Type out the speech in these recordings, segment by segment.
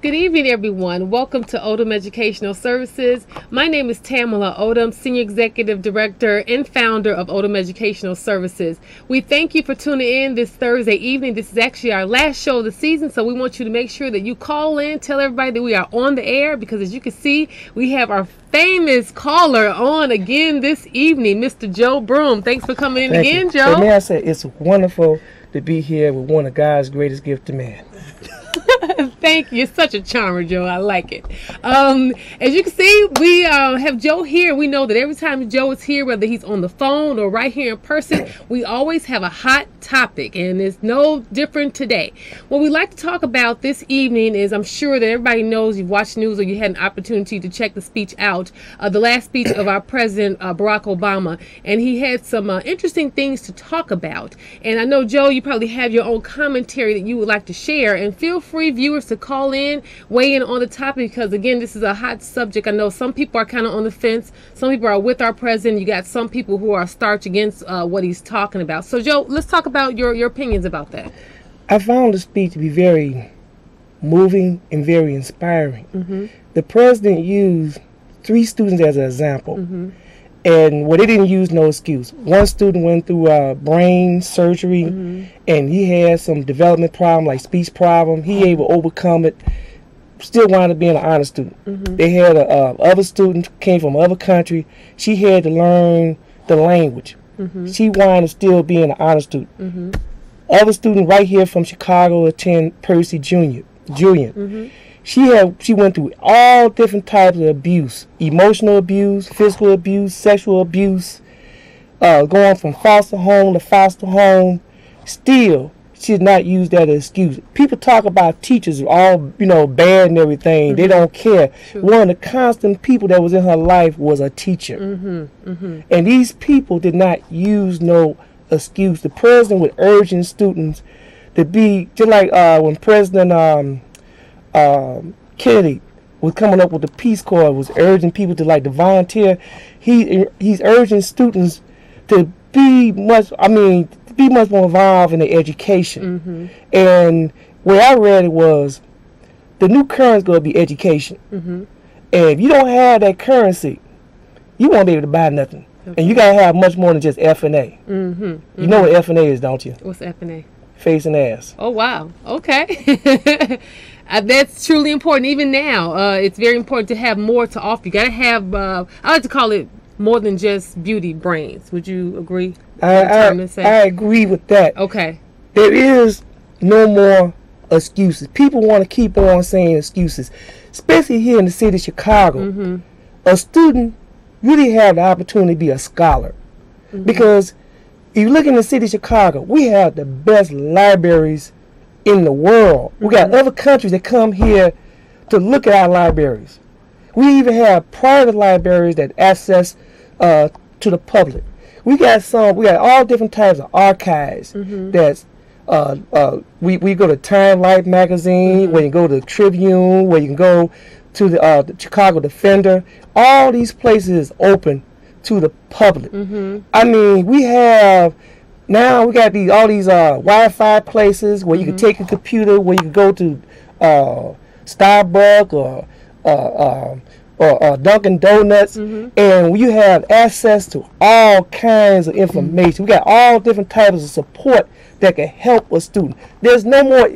Good evening, everyone. Welcome to Odom Educational Services. My name is Tamela Odom, Senior Executive Director and founder of Odom Educational Services. We thank you for tuning in this Thursday evening. This is actually our last show of the season, so we want you to make sure that you call in, tell everybody that we are on the air, because as you can see, we have our famous caller on again this evening, Mr. Joe Broom. Thanks for coming in again, Joe. So may I say, it's wonderful to be here with one of God's greatest gifts to man. Thank you. You're such a charmer, Joe. I like it. As you can see, we have Joe here. We know that every time Joe is here, whether he's on the phone or right here in person, we always have a hot topic, and it's no different today. What we like to talk about this evening is, I'm sure that everybody knows, you've watched news or you had an opportunity to check the speech out, the last speech of our President Barack Obama, and he had some interesting things to talk about. And I know, Joe, you probably have your own commentary that you would like to share, and feel free, viewers, to call in, weigh in on the topic, because again, this is a hot subject. I know some people are kind of on the fence. Some people are with our president. You got some people who are starch against what he's talking about. So, Joe, let's talk about your opinions about that. I found the speech to be very moving and very inspiring. Mm-hmm. The president used 3 students as an example. Mm-hmm. And they didn't use no excuse. One student went through brain surgery, mm-hmm. and he had some development problem, like speech problem. He able to overcome it, still wound up being an honor student. Mm-hmm. They had other student came from other country. She had to learn the language. Mm-hmm. She wound up still being an honor student. Mm-hmm. Other student right here from Chicago attend Percy Julian. Mm-hmm. She went through all different types of abuse: emotional abuse, physical abuse, sexual abuse, going from foster home to foster home. Still, she did not use that as excuse. People talk about teachers all, bad and everything. Mm-hmm. They don't care. True. One of the constant people that was in her life was a teacher. Mm-hmm. Mm-hmm. And these people did not use no excuse. The president was urging students to be, just like when President Kennedy was coming up with the Peace Corps, was urging people to volunteer. He's urging students to be much more involved in their education. Mm-hmm. And where I read it was, the new currency is going to be education. Mm-hmm. And if you don't have that currency, you won't be able to buy nothing. Okay. And you got to have much more than just F&A. Mm-hmm. Mm-hmm. You know what F&A is, don't you? What's F&A? Face and ass. Oh, wow. Okay. That's truly important. Even now, it's very important to have more to offer. You got to have, I like to call it more than just beauty brains. Would you agree? I agree with that. Okay. There is no more excuses. People want to keep on saying excuses, especially here in the city of Chicago. Mm-hmm. A student really have the opportunity to be a scholar. Mm-hmm. Because if you look in the city of Chicago, we have the best libraries in the world. Mm-hmm. We got other countries that come here to look at our libraries. We even have private libraries that access to the public. We got all different types of archives. Mm-hmm. That's we go to Time Life magazine, mm-hmm. where you go to Tribune, where you can go to the Chicago Defender. All these places open to the public. Mm-hmm. I mean, we got all these Wi-Fi places where you mm-hmm. can take a computer, where you can go to Starbucks or Dunkin' Donuts, mm-hmm. and you have access to all kinds of information. Mm-hmm. We got all different types of support that can help a student. There's no more,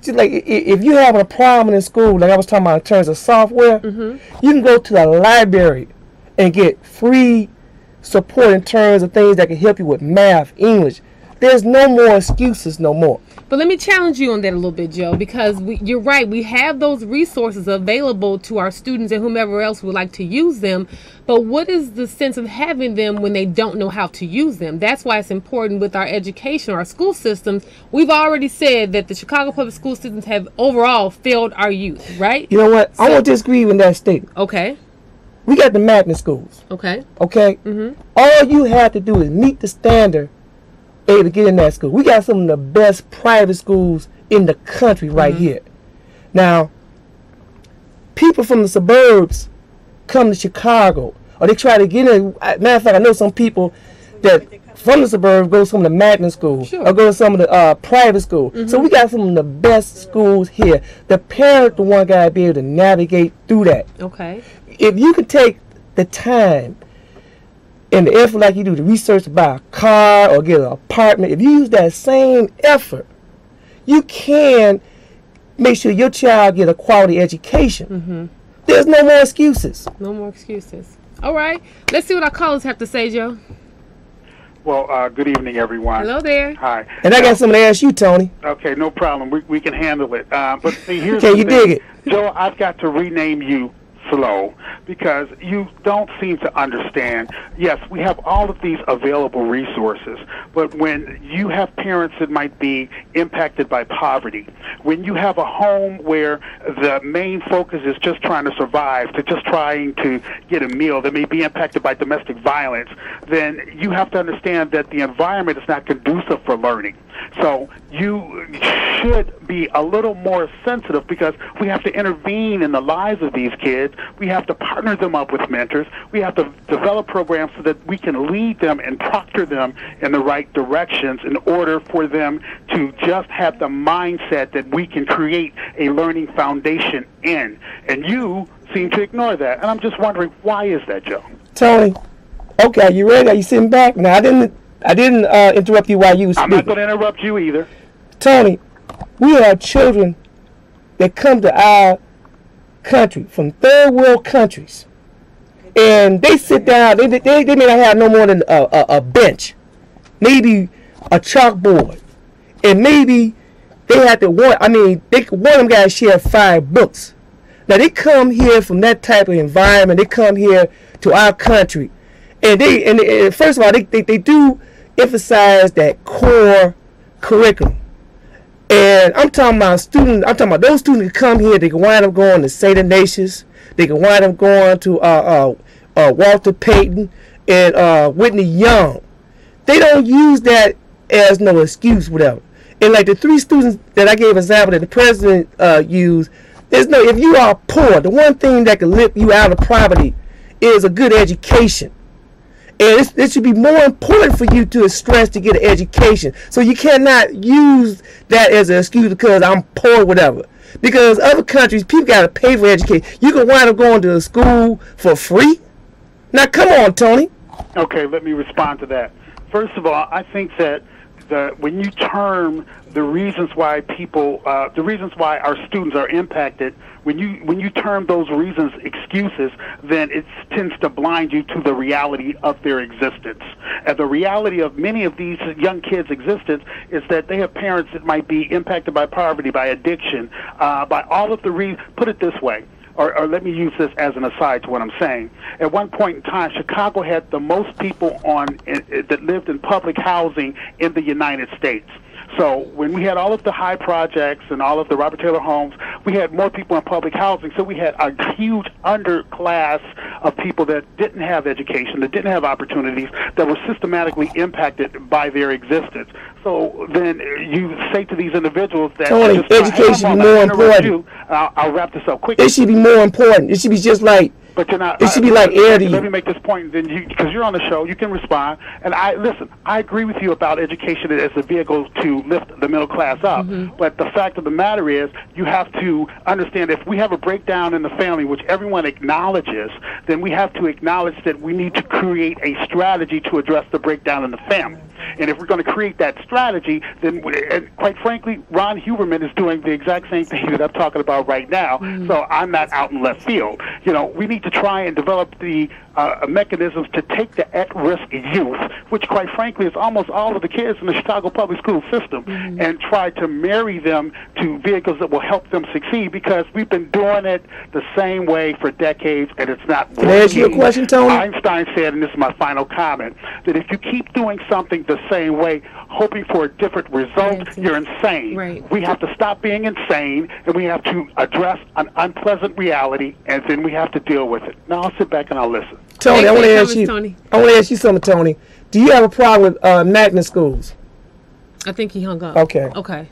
like if you're having a problem in school, like I was talking about in terms of software, mm-hmm. you can go to the library and get free support in terms of things that can help you with math, English. There's no more excuses no more. But let me challenge you on that a little bit, Joe, because you're right. We have those resources available to our students and whomever else would like to use them. But what is the sense of having them when they don't know how to use them? That's why it's important with our education, our school systems. We've already said that the Chicago public school systems have overall failed our youth, right? You know what? I won't disagree with that statement. Okay. We got the magnet schools. Okay. Okay? Mm-hmm. All you have to do is meet the standard to get in that school. We got some of the best private schools in the country right mm-hmm. here. Now, people from the suburbs come to Chicago, or they try to get in. Matter of fact, I know some people that from the suburbs go to some of the magnet schools, Sure. or go to some of the private schools. So we got some of the best schools here. The parent, the one got to be able to navigate through that. Okay. If you could take the time and the effort like you do to research to buy a car or get an apartment, if you use that same effort, you can make sure your child get a quality education. There's no more excuses. No more excuses. All right. Let's see what our callers have to say, Joe. Well, good evening, everyone. Hello there. Hi. And I got something to ask you, Tony. Okay, no problem. We can handle it. But see, here's Can the you thing. dig it? Joe, I've got to rename you Slow because you don't seem to understand. Yes, we have all of these available resources, but when you have parents that might be impacted by poverty, when you have a home where the main focus is just trying to survive, to just trying to get a meal, that may be impacted by domestic violence, then you have to understand that the environment is not conducive for learning. So you should be a little more sensitive because we have to intervene in the lives of these kids. We have to partner them up with mentors. We have to develop programs so that we can lead them and proctor them in the right directions in order for them to just have the mindset that we can create a learning foundation in. And you seem to ignore that. And I'm just wondering, why is that, Joe? Tony, okay, are you ready? Are you sitting back? Now, I didn't interrupt you while you were speaking. I'm not going to interrupt you either. Tony, we have children that come to our country from third world countries, and they sit down. They may not have no more than a bench, maybe a chalkboard, and maybe they have to one of them guys share 5 books. Now they come here from that type of environment. They come here to our country, and first of all they do emphasize that core curriculum. And I'm talking about students. I'm talking about those students that come here. They can wind up going to St. Ignatius. They can wind up going to Walter Payton and Whitney Young. They don't use that as no excuse, whatever. And like the 3 students that I gave example that the president used, if you are poor, the one thing that can lift you out of poverty is a good education. And it should be more important for you to stress to get an education. So you cannot use that as an excuse because I'm poor, whatever. Because other countries, people got to pay for education. You can wind up going to a school for free. Now, come on, Tony. Okay, let me respond to that. First of all, I think that when you term the reasons why the reasons why our students are impacted, when you term those reasons excuses, then it tends to blind you to the reality of their existence. And the reality of many of these young kids' existence is that they have parents that might be impacted by poverty, by addiction, by all of the reasons. Put it this way. Or let me use this as an aside to what I'm saying. At one point in time, Chicago had the most people that lived in public housing in the United States. So when we had all of the high projects and all of the Robert Taylor homes, we had more people in public housing. So we had a huge underclass of people that didn't have education, that didn't have opportunities, that were systematically impacted by their existence. So then you say to these individuals that Tony, education should be more important. I'll wrap this up quickly. It should be more important. It should be just like. But you're not. It should be like air to you. Let me make this point, then because you're on the show, you can respond. And I agree with you about education as a vehicle to lift the middle class up. But the fact of the matter is, you have to understand if we have a breakdown in the family, which everyone acknowledges, then we have to acknowledge that we need to create a strategy to address the breakdown in the family. And if we're going to create that strategy, then, and quite frankly, Ron Huberman is doing the exact same thing that I'm talking about right now. So I'm not out in left field. We need to try and develop the mechanisms to take the at-risk youth, which quite frankly is almost all of the kids in the Chicago public school system, and try to marry them to vehicles that will help them succeed, because we've been doing it the same way for decades and it's not working. Can I ask you a question, Tony? Einstein said, and this is my final comment, that if you keep doing something the same way, hoping for a different result, you're insane. Right. We have to stop being insane, and we have to address an unpleasant reality, and then we have to deal with it. Now I'll sit back and I'll listen. Tony, I want to ask you. Tony. I want to ask you something, Tony. Do you have a problem with magnet schools? I think he hung up. Okay. Okay.